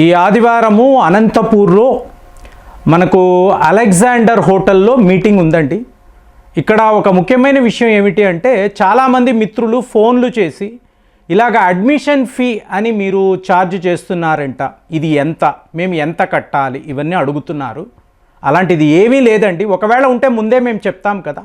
ఈ ఆదివారము అనంతపూర్లో మనకు అలెగ్జాండర్ హోటల్లో మీటింగ్ ఉందండి. ఇక్కడ ఒక ముఖ్యమైన విషయం ఏమిటి అంటే, చాలామంది మిత్రులు ఫోన్లు చేసి ఇలాగ అడ్మిషన్ ఫీ అని మీరు ఛార్జ్ చేస్తున్నారంట, ఇది ఎంత, మేము ఎంత కట్టాలి, ఇవన్నీ అడుగుతున్నారు. అలాంటిది ఏమీ లేదండి. ఒకవేళ ఉంటే ముందే మేము చెప్తాం కదా.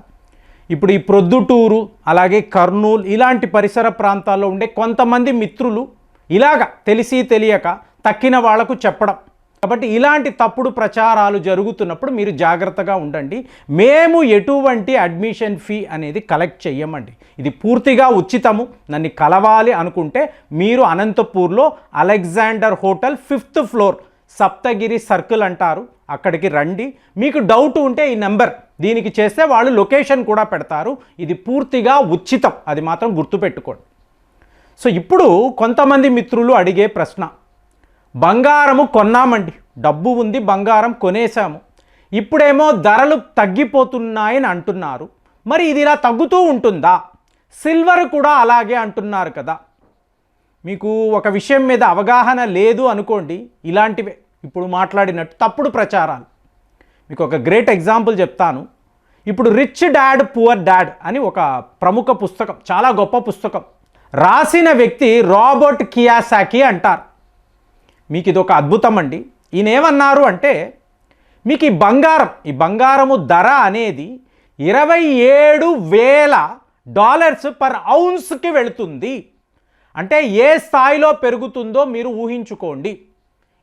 ఇప్పుడు ఈ ప్రొద్దుటూరు అలాగే కర్నూలు ఇలాంటి పరిసర ప్రాంతాల్లో ఉండే కొంతమంది మిత్రులు ఇలాగ తెలిసి తెలియక తక్కిన వాళ్లకు చెప్పడం, కాబట్టి ఇలాంటి తప్పుడు ప్రచారాలు జరుగుతున్నప్పుడు మీరు జాగ్రత్తగా ఉండండి. మేము ఎటువంటి అడ్మిషన్ ఫీ అనేది కలెక్ట్ చెయ్యమండి. ఇది పూర్తిగా ఉచితము. నన్ను కలవాలి అనుకుంటే మీరు అనంతపూర్లో Alexander hotel 5th floor Saptagiri circle అంటారు, అక్కడికి రండి. మీకు డౌట్ ఉంటే ఈ నెంబర్ దీనికి చేస్తే వాళ్ళు లొకేషన్ కూడా పెడతారు. ఇది పూర్తిగా ఉచితం, అది మాత్రం గుర్తుపెట్టుకోండి. సో ఇప్పుడు కొంతమంది మిత్రులు అడిగే ప్రశ్న, బంగారము కొన్నామండి, డబ్బు ఉంది, బంగారం కొనేసాము, ఇప్పుడేమో ధరలు తగ్గిపోతున్నాయని అంటున్నారు, మరి ఇది ఇలా తగ్గుతూ ఉంటుందా? సిల్వర్ కూడా అలాగే అంటున్నారు కదా. మీకు ఒక విషయం మీద అవగాహన లేదు అనుకోండి, ఇలాంటివే ఇప్పుడు మాట్లాడినట్టు తప్పుడు ప్రచారాలు. మీకు ఒక గ్రేట్ ఎగ్జాంపుల్ చెప్తాను. ఇప్పుడు రిచ్ డాడ్ పువర్ డాడ్ అని ఒక ప్రముఖ పుస్తకం, చాలా గొప్ప పుస్తకం, రాసిన వ్యక్తి రాబర్ట్ కియోసాకి అంటారు. మీకు ఇది ఒక అద్భుతం అండి. ఈయన ఏమన్నారు అంటే, మీకు ఈ బంగారము ధర అనేది $27,000 పర్ ఔన్స్కి వెళుతుంది. అంటే ఏ స్థాయిలో పెరుగుతుందో మీరు ఊహించుకోండి.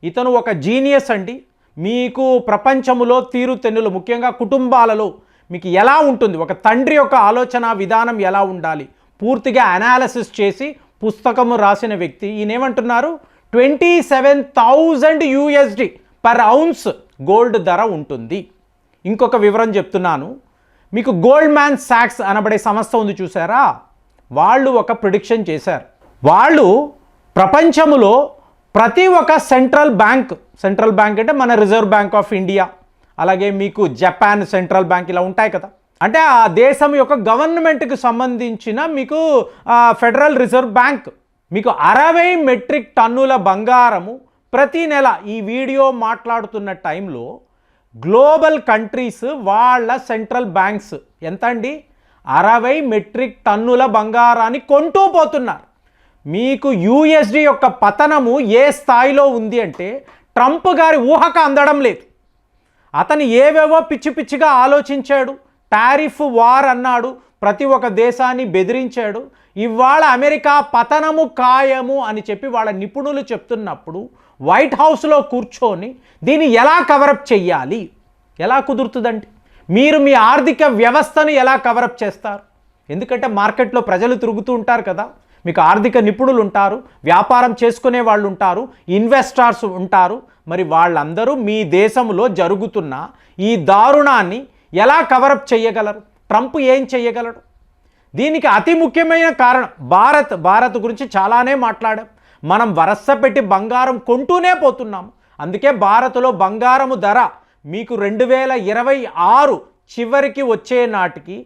ఇతను ఒక జీనియస్ అండి. మీకు ప్రపంచములో తీరుతెన్నులు, ముఖ్యంగా కుటుంబాలలో మీకు ఎలా ఉంటుంది, ఒక తండ్రి యొక్క ఆలోచన విధానం ఎలా ఉండాలి, పూర్తిగా అనాలిసిస్ చేసి పుస్తకము రాసిన వ్యక్తి. ఈయన ఏమంటున్నారు, 27,000 USD పర్ ఔన్స్ గోల్డ్ ధర ఉంటుంది. ఇంకొక వివరం చెప్తున్నాను. మీకు గోల్డ్ మ్యాన్ సాక్స్ అనబడే సంస్థ ఉంది చూసారా, వాళ్ళు ఒక ప్రిడిక్షన్ చేశారు. వాళ్ళు ప్రపంచములో ప్రతి ఒక్క సెంట్రల్ బ్యాంక్ అంటే మన రిజర్వ్ బ్యాంక్ ఆఫ్ ఇండియా, అలాగే మీకు జపాన్ సెంట్రల్ బ్యాంక్, ఇలా ఉంటాయి కదా. అంటే ఆ దేశం యొక్క గవర్నమెంట్కి సంబంధించిన మీకు ఫెడరల్ రిజర్వ్ బ్యాంక్ మీకు 60 మెట్రిక్ టన్నుల బంగారము ప్రతి నెల, ఈ వీడియో మాట్లాడుతున్న టైంలో గ్లోబల్ కంట్రీస్ వాళ్ళ సెంట్రల్ బ్యాంక్స్ ఎంత అండి, 60 మెట్రిక్ టన్నుల బంగారాన్ని కొంటూ పోతున్నారు. మీకు USD యొక్క పతనము ఏ స్థాయిలో ఉంది అంటే, ట్రంప్ గారి ఊహకు అందడం లేదు. అతను ఏవేవో పిచ్చి పిచ్చిగా ఆలోచించాడు, టారిఫ్ వార్ అన్నాడు, ప్రతి ఒక్క దేశాన్ని బెదిరించాడు. ఇవాళ అమెరికా పతనము ఖాయము అని చెప్పి వాళ్ళ నిపుణులు చెప్తున్నప్పుడు వైట్ హౌస్లో కూర్చొని దీన్ని ఎలా కవరప్ చెయ్యాలి, ఎలా కుదురుతుందండి? మీరు మీ ఆర్థిక వ్యవస్థను ఎలా కవరప్ చేస్తారు? ఎందుకంటే మార్కెట్లో ప్రజలు తిరుగుతూ ఉంటారు కదా, మీకు ఆర్థిక నిపుణులు ఉంటారు, వ్యాపారం చేసుకునే వాళ్ళు ఉంటారు, ఇన్వెస్టర్స్ ఉంటారు. మరి వాళ్ళందరూ మీ దేశంలో జరుగుతున్న ఈ దారుణాన్ని ఎలా కవరప్ చేయగలరు? ట్రంప్ ఏం చేయగలడు? దీనికి అతి ముఖ్యమైన కారణం భారత్ గురించి చాలానే మాట్లాడాం. మనం వరస పెట్టి బంగారం కొంటూనే పోతున్నాము. అందుకే భారత్లో బంగారము ధర మీకు 2026 చివరికి వచ్చే నాటికి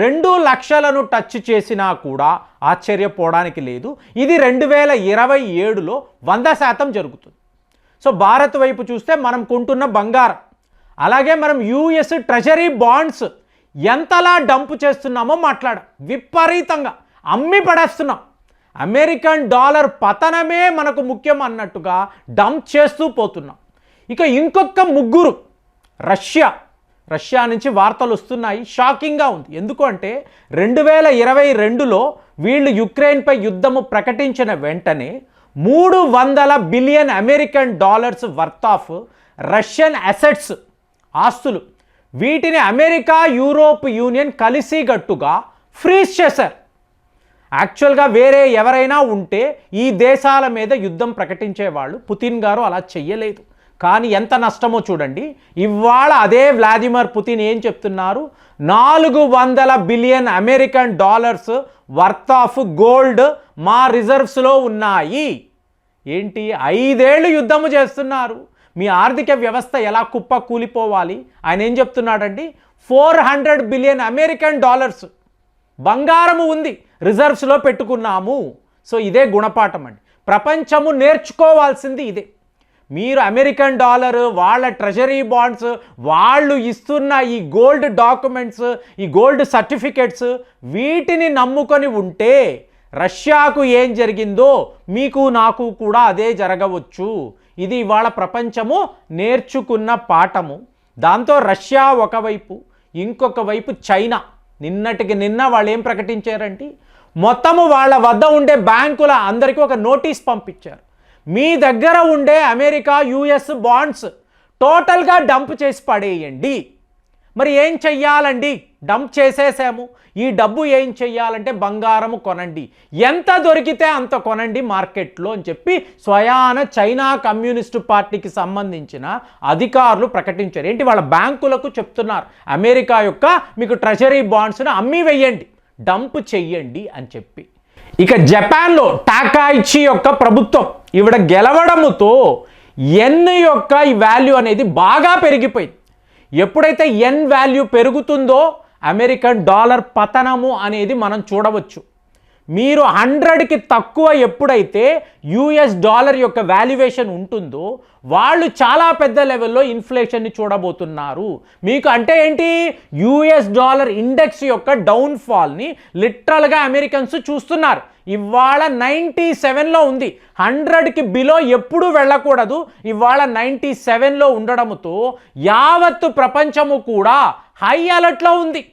2 లక్షలను టచ్ చేసినా కూడా ఆశ్చర్యపోవడానికి లేదు. ఇది 2027లో 100% జరుగుతుంది. సో భారత్ వైపు చూస్తే మనం కొంటున్న బంగారం, అలాగే మనం US ట్రెజరీ బాండ్స్ ఎంతలా డంప్ చేస్తున్నామో మాట్లాడాం. విపరీతంగా అమ్మి పడేస్తున్నాం. అమెరికన్ డాలర్ పతనమే మనకు ముఖ్యం అన్నట్టుగా డంప్ చేస్తూ పోతున్నాం. ఇక ఇంకొక ముగ్గురు, రష్యా నుంచి వార్తలు వస్తున్నాయి, షాకింగ్గా ఉంది. ఎందుకు అంటే 2022లో వీళ్ళు యుక్రెయిన్పై యుద్ధము ప్రకటించిన వెంటనే $300 billion worth of Russian assets, ఆస్తులు, వీటిని అమెరికా యూరోప్ యూనియన్ కలిసిగట్టుగా ఫ్రీజ్ చేశారు. యాక్చువల్గా వేరే ఎవరైనా ఉంటే ఈ దేశాల మీద యుద్ధం ప్రకటించేవాళ్ళు, పుతిన్ గారు అలా చెయ్యలేదు. కానీ ఎంత నష్టమో చూడండి. ఇవాళ అదే వ్లాదిమిర్ పుతిన్ ఏం చెప్తున్నారు, $400 బిలియన్ వర్త్ ఆఫ్ గోల్డ్ మా రిజర్వ్స్లో ఉన్నాయి. ఏంటి, 5 ఏళ్ళు యుద్ధము చేస్తున్నారు, మీ ఆర్థిక వ్యవస్థ ఎలా కుప్ప కూలిపోవాలి? ఆయన ఏం చెప్తున్నాడండి, $400 బిలియన్ బంగారము ఉంది, రిజర్వ్స్లో పెట్టుకున్నాము. సో ఇదే గుణపాఠం అండి. ప్రపంచము నేర్చుకోవాల్సింది ఇదే. మీరు అమెరికన్ డాలర్, వాళ్ళ ట్రెజరీ బాండ్స్, వాళ్ళు ఇస్తున్న ఈ గోల్డ్ డాక్యుమెంట్స్, ఈ గోల్డ్ సర్టిఫికెట్స్, వీటిని నమ్ముకొని ఉంటే రష్యాకు ఏం జరిగిందో మీకు నాకు కూడా అదే జరగవచ్చు. ఇది ఇవాళ ప్రపంచము నేర్చుకున్న పాఠము. దాంతో రష్యా ఒకవైపు, ఇంకొక వైపు చైనా. నిన్నటికి నిన్న వాళ్ళు ఏం ప్రకటించారంటే మొత్తము వాళ్ళ వద్ద ఉండే బ్యాంకుల అందరికీ ఒక నోటీస్ పంపించారు. మీ దగ్గర ఉండే అమెరికా యుఎస్ బాండ్స్ టోటల్గా డంప్ చేసి పడేయండి. మరి ఏం చెయ్యాలండి? డంప్ చేసేసాము, ఈ డబ్బు ఏం చెయ్యాలంటే బంగారము కొనండి, ఎంత దొరికితే అంత కొనండి మార్కెట్లో అని చెప్పి స్వయాన చైనా కమ్యూనిస్టు పార్టీకి సంబంధించిన అధికారులు ప్రకటించారు. ఏంటి? వాళ్ళ బ్యాంకులకు చెప్తున్నారు, అమెరికా యొక్క మీకు ట్రెజరీ బాండ్స్ను అమ్మి వెయ్యండి, డంప్ చెయ్యండి అని చెప్పి. ఇక జపాన్లో టాకాయిచి యొక్క ప్రభుత్వం ఈవిడ గెలవడముతో ఎన్ యొక్క ఈ వాల్యూ అనేది బాగా పెరిగిపోయింది. ఎప్పుడైతే ఎన్ వాల్యూ పెరుగుతుందో అమెరికన్ డాలర్ పతనము అనేది మనం చూడవచ్చు. మీరు 100కి తక్కువ ఎప్పుడైతే యుఎస్ డాలర్ యొక్క వాల్యుయేషన్ ఉంటుందో వాళ్ళు చాలా పెద్ద లెవెల్లో ఇన్ఫ్లేషన్ని చూడబోతున్నారు. మీకు అంటే ఏంటి? యుఎస్ డాలర్ ఇండెక్స్ యొక్క డౌన్ఫాల్ని లిటరల్గా అమెరికన్స్ చూస్తున్నారు. ఇవాళ 97లో ఉంది. 100కి బిలో ఎప్పుడూ వెళ్ళకూడదు. ఇవాళ 97లో ఉండడంతో యావత్తు ప్రపంచము కూడా హై అలర్ట్లో ఉంది.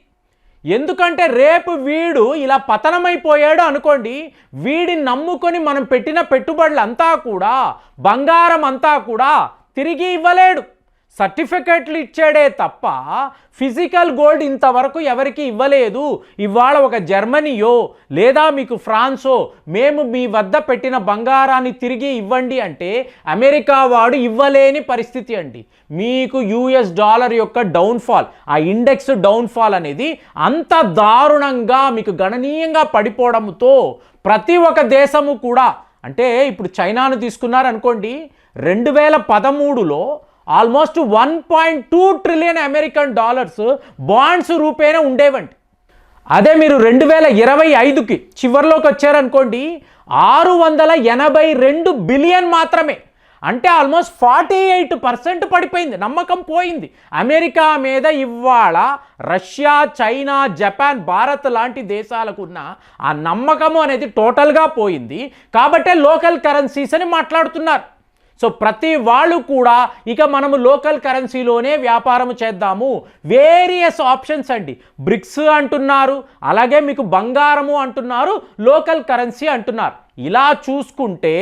ఎందుకంటే రేపు వీడు ఇలా పతనమైపోయాడు అనుకోండి, వీడిని నమ్ముకొని మనం పెట్టిన పెట్టుబడులంతా కూడా, బంగారం అంతా కూడా తిరిగి ఇవ్వలేడు. సర్టిఫికెట్లు ఇచ్చాడే తప్ప ఫిజికల్ గోల్డ్ ఇంతవరకు ఎవరికి ఇవ్వలేదు. ఇవాళ ఒక జర్మనీయో లేదా మీకు ఫ్రాన్సో మేము మీ వద్ద పెట్టిన బంగారాన్ని తిరిగి ఇవ్వండి అంటే అమెరికా వాడు ఇవ్వలేని పరిస్థితి అండి. మీకు యుఎస్ డాలర్ యొక్క డౌన్ఫాల్, ఆ ఇండెక్స్ డౌన్ఫాల్ అనేది అంత దారుణంగా మీకు గణనీయంగా పడిపోవడంతో ప్రతి ఒక్క దేశము కూడా, అంటే ఇప్పుడు చైనాను తీసుకున్నారనుకోండి, 2013లో almost 1.2 trillion American dollars bonds రూపేణా ఉండేవండి. అదే మీరు 2025కి చివరిలోకి వచ్చారనుకోండి, 682 బిలియన్ మాత్రమే. అంటే ఆల్మోస్ట్ 48% పడిపోయింది, నమ్మకం పోయింది అమెరికా మీద. ఇవాళ రష్యా, చైనా, జపాన్, భారత్ లాంటి దేశాలకు ఉన్న ఆ నమ్మకము అనేది టోటల్గా పోయింది. కాబట్టే లోకల్ కరెన్సీస్ అని మాట్లాడుతున్నారు. సో ప్రతి వాళ్ళు కూడా ఇక మనము లోకల్ కరెన్సీలోనే వ్యాపారం చేద్దాము. వేరియస్ ఆప్షన్స్ అండి. బ్రిక్స్ అంటున్నారు, అలాగే మీకు బంగారము అంటున్నారు, లోకల్ కరెన్సీ అంటున్నారు. ఇలా చూసుకుంటే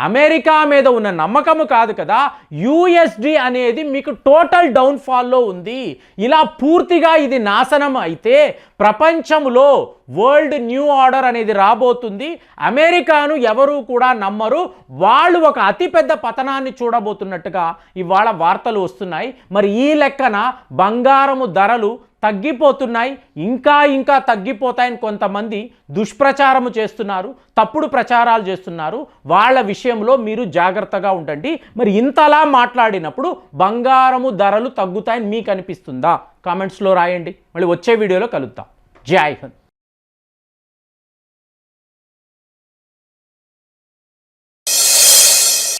అమెరికా మీద ఉన్న నమ్మకము కాదు కదా, యుఎస్డి అనేది మీకు టోటల్ డౌన్ఫాల్లో ఉంది. ఇలా పూర్తిగా ఇది నాశనం అయితే ప్రపంచంలో వరల్డ్ న్యూ ఆర్డర్ అనేది రాబోతుంది. అమెరికాను ఎవరు కూడా నమ్మరు. వాళ్ళు ఒక అతిపెద్ద పతనాన్ని చూడబోతున్నట్టుగా ఇవాళ వార్తలు వస్తున్నాయి. మరి ఈ లెక్కన బంగారము ధరలు తగ్గిపోతున్నాయి, ఇంకా తగ్గిపోతాయని కొంతమంది దుష్ప్రచారము చేస్తున్నారు, తప్పుడు ప్రచారాలు చేస్తున్నారు. వాళ్ళ విషయంలో మీరు జాగ్రత్తగా ఉండండి. మరి ఇంతలా మాట్లాడినప్పుడు బంగారము ధరలు తగ్గుతాయని మీకు అనిపిస్తుందా? కామెంట్స్లో రాయండి. మళ్ళీ వచ్చే వీడియోలో కలుద్దాం. జై హింద్.